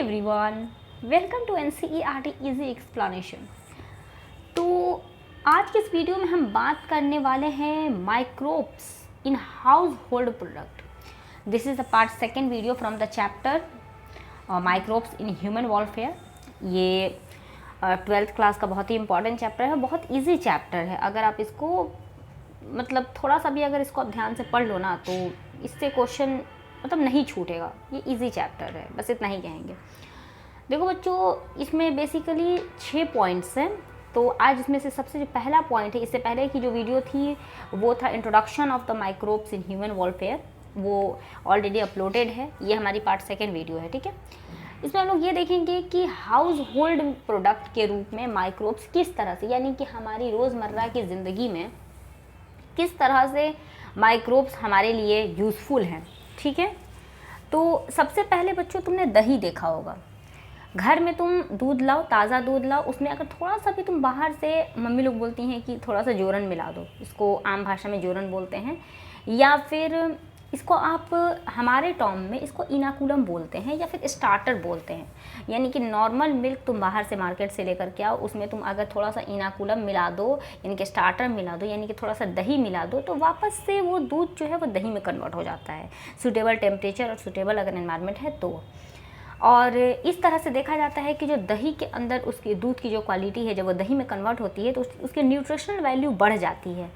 Everyone, welcome to NCERT easy explanation. तो आज के इस वीडियो में हम बात करने वाले हैं microbes in house hold product. This is the part second video from the chapter microbes in human warfare. ये 12th क्लास का बहुत ही इंपॉर्टेंट चैप्टर है, बहुत ईजी चैप्टर है। अगर आप इसको मतलब थोड़ा सा भी अगर इसको आप ध्यान से पढ़ लो ना तो इससे क्वेश्चन मतलब नहीं छूटेगा। ये इजी चैप्टर है, बस इतना ही कहेंगे। देखो बच्चों, इसमें बेसिकली 6 पॉइंट्स हैं। तो आज इसमें से सबसे जो पहला पॉइंट है, इससे पहले की जो वीडियो थी वो था introduction of the microbes in human warfare, वो ऑलरेडी अपलोडेड है। ये हमारी पार्ट सेकेंड वीडियो है, ठीक है। इसमें हम लोग ये देखेंगे कि हाउस होल्ड प्रोडक्ट के रूप में माइक्रोब्स किस तरह से, यानी कि हमारी रोज़मर्रा की ज़िंदगी में किस तरह से माइक्रोब्स हमारे लिए यूज़फुल हैं, ठीक है। तो सबसे पहले बच्चों, तुमने दही देखा होगा। घर में तुम दूध लाओ, ताज़ा दूध लाओ, उसमें अगर थोड़ा सा भी तुम बाहर से, मम्मी लोग बोलती हैं कि थोड़ा सा जोरन मिला दो, इसको आम भाषा में जोरन बोलते हैं, या फिर इसको आप हमारे टर्म में इसको इनाकुलम बोलते हैं या फिर स्टार्टर बोलते हैं। यानी कि नॉर्मल मिल्क तुम बाहर से मार्केट से लेकर के आओ, उसमें तुम अगर थोड़ा सा इनाकुलम मिला दो, यानी कि स्टार्टर मिला दो, यानी कि थोड़ा सा दही मिला दो, तो वापस से वो दूध जो है वो दही में कन्वर्ट हो जाता है, सूटेबल टेम्परेचर और सूटेबल अगर एनवायरनमेंट है तो। और इस तरह से देखा जाता है कि जो दही के अंदर उसकी दूध की जो क्वालिटी है, जब वो दही में कन्वर्ट होती है तो उसकी न्यूट्रिशनल वैल्यू बढ़ जाती है।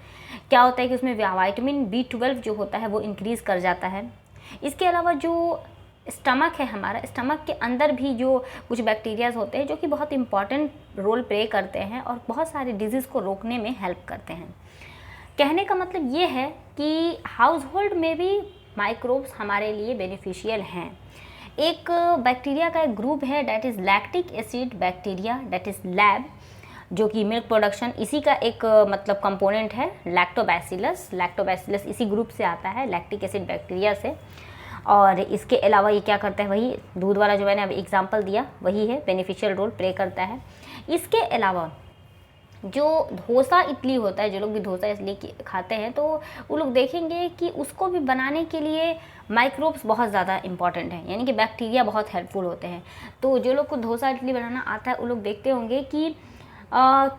क्या होता है कि उसमें विटामिन B12 जो होता है वो इंक्रीज़ कर जाता है। इसके अलावा जो स्टमक है हमारा, स्टमक के अंदर भी जो कुछ बैक्टीरियाज होते हैं जो कि बहुत इंपॉर्टेंट रोल प्ले करते हैं और बहुत सारे डिजीज़ को रोकने में हेल्प करते हैं। कहने का मतलब ये है कि हाउस होल्ड में भी माइक्रोब्स हमारे लिए बेनिफिशियल हैं। एक बैक्टीरिया का एक ग्रुप है, that is lactic acid bacteria, that is lab, जो कि मिल्क प्रोडक्शन इसी का एक मतलब कंपोनेंट है। लैक्टोबैसिलस इसी ग्रुप से आता है, लैक्टिक एसिड बैक्टीरिया से। और इसके अलावा ये क्या करता है, वही दूध वाला जो मैंने अभी एग्जांपल दिया वही है, बेनिफिशियल रोल प्ले करता है। इसके अलावा जो डोसा इडली होता है, जो लोग भी डोसा इडली खाते हैं तो वो लोग देखेंगे कि उसको भी बनाने के लिए माइक्रोब्स बहुत ज़्यादा इंपॉर्टेंट हैं, यानी कि बैक्टीरिया बहुत हेल्पफुल होते हैं। तो जो लोग को डोसा इडली बनाना आता है वो लोग देखते होंगे कि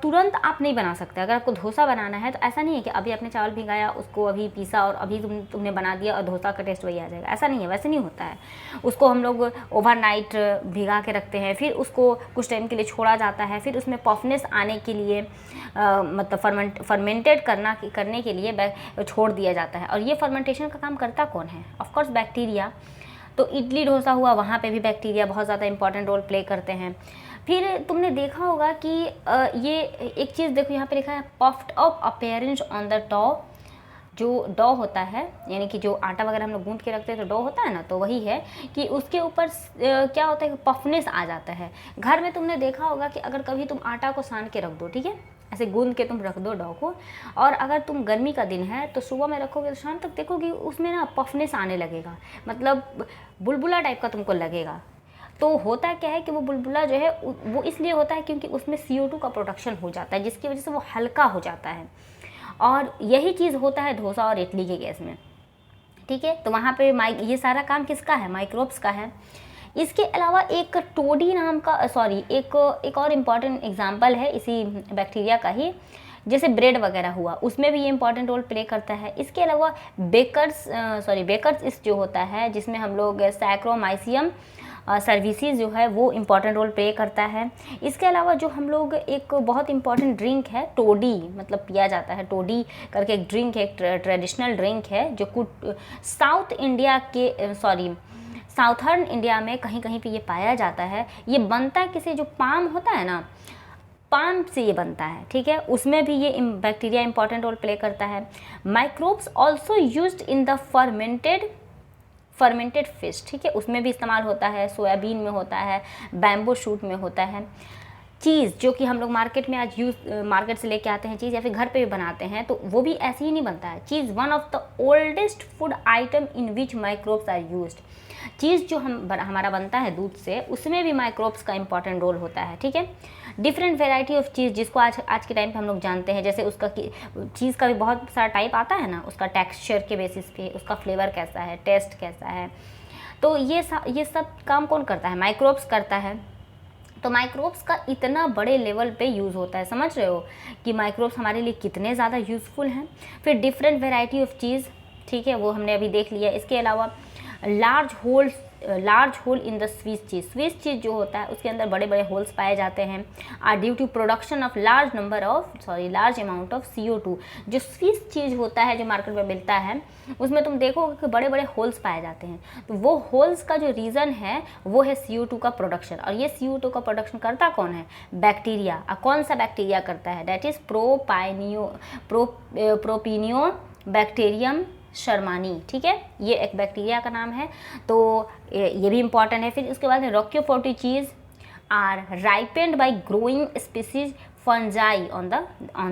तुरंत आप नहीं बना सकते। अगर आपको डोसा बनाना है तो ऐसा नहीं है कि अभी आपने चावल भिगाया, उसको अभी पीसा और अभी तुमने बना दिया और डोसा का टेस्ट वही आ जाएगा, ऐसा नहीं है, वैसे नहीं होता है। उसको हम लोग ओवरनाइट भिगा के रखते हैं, फिर उसको कुछ टाइम के लिए छोड़ा जाता है, फिर उसमें पफनेस आने के लिए मतलब फर्मेंटेड करने के लिए छोड़ दिया जाता है। और ये फर्मेंटेशन का काम करता कौन है? Of course bacteria. तो इडली डोसा हुआ, वहाँ पे भी बैक्टीरिया बहुत ज़्यादा इंपॉर्टेंट रोल प्ले करते हैं। फिर तुमने देखा होगा कि ये एक चीज़ देखो, यहाँ पे लिखा है puffed up appearance on the डॉ। जो डॉ होता है, यानी कि जो आटा वगैरह हम लोग गूंथ के रखते हैं तो डॉ होता है ना, तो वही है कि उसके ऊपर क्या होता है कि पफनेस आ जाता है। घर में तुमने देखा होगा कि अगर कभी तुम आटा को सान के रख दो, ठीक है, ऐसे गूंद के तुम रख दो डॉ को, और अगर तुम गर्मी का दिन है तो सुबह में रखोगे तो शाम तक देखोगे उसमें ना पफनेस आने लगेगा, मतलब बुलबुला टाइप का तुमको लगेगा। तो होता क्या है कि वो बुलबुला जो है वो इसलिए होता है क्योंकि उसमें CO2 का प्रोडक्शन हो जाता है, जिसकी वजह से वो हल्का हो जाता है। और यही चीज़ होता है डोसा और इडली के गैस में, ठीक है। तो वहाँ पे ये सारा काम किसका है? माइक्रोब्स का है। इसके अलावा एक टोडी नाम का एक और इम्पॉर्टेंट एग्जाम्पल है इसी बैक्टीरिया का ही, जैसे ब्रेड वगैरह हुआ, उसमें भी ये इंपॉर्टेंट रोल प्ले करता है। इसके अलावा बेकर्स इस जो होता है, जिसमें हम लोग सैक्रोमाइसियम सर्विसेज जो है वो इम्पॉर्टेंट रोल प्ले करता है। इसके अलावा जो हम लोग एक बहुत इंपॉर्टेंट ड्रिंक है टोडी, मतलब पिया जाता है, टोडी करके एक ड्रिंक है, एक ट्रेडिशनल ड्रिंक है जो कुछ साउथर्न इंडिया में कहीं कहीं पे ये पाया जाता है। ये बनता है किसी, जो पाम होता है ना, पाम से ये बनता है, ठीक है। उसमें भी ये बैक्टीरिया इंपॉर्टेंट रोल प्ले करता है। Microbes also used in the fermented fish, ठीक है, उसमें भी इस्तेमाल होता है, सोयाबीन में होता है, बैम्बू शूट में होता है। चीज़ जो कि हम लोग मार्केट में आज मार्केट से लेके आते हैं चीज़, या फिर घर पे भी बनाते हैं, तो वो भी ऐसे ही नहीं बनता है। Cheese one of the oldest food item in which microbes are used. Cheese जो हमारा बनता है दूध से, उसमें भी माइक्रोब्स का इंपॉर्टेंट रोल होता है, ठीक है। डिफरेंट वेराइटी ऑफ चीज़ जिसको आज के टाइम पे हम लोग जानते हैं, जैसे उसका चीज़ का भी बहुत सारा टाइप आता है ना, उसका टेक्सचर के बेसिस पे उसका फ्लेवर कैसा है, टेस्ट कैसा है, तो ये सब काम कौन करता है? माइक्रोब्स करता है। तो माइक्रोब्स का इतना बड़े लेवल पे यूज़ होता है, समझ रहे हो कि माइक्रोब्स हमारे लिए कितने ज़्यादा यूज़फुल हैं। फिर डिफरेंट वेराइटी ऑफ चीज़, ठीक है, वो हमने अभी देख लिया। इसके अलावा large hole in the Swiss cheese जो होता है उसके अंदर बड़े बड़े होल्स पाए जाते हैं। Are due to production of large amount of CO2। जो स्वीस चीज़ होता है जो मार्केट में मिलता है उसमें तुम देखोगे कि बड़े बड़े होल्स पाए जाते हैं। तो वो होल्स का जो रीज़न है वो है CO2 का प्रोडक्शन। और ये CO2 का प्रोडक्शन करता कौन है? बैक्टीरिया। कौन सा बैक्टीरिया करता है? दैट इज़ प्रोपिनियो बैक्टीरियम शर्मानी, ठीक है, ये एक बैक्टीरिया का नाम है। तो ये भी इंपॉर्टेंट है। फिर इसके बाद Roquefort cheese are ripened by growing species fungi on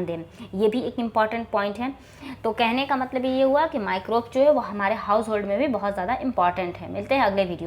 them. ये भी एक इम्पॉर्टेंट पॉइंट है। तो कहने का मतलब ये हुआ कि माइक्रोब जो है वो हमारे हाउस होल्ड में भी बहुत ज़्यादा इंपॉर्टेंट है। मिलते हैं अगले वीडियो में।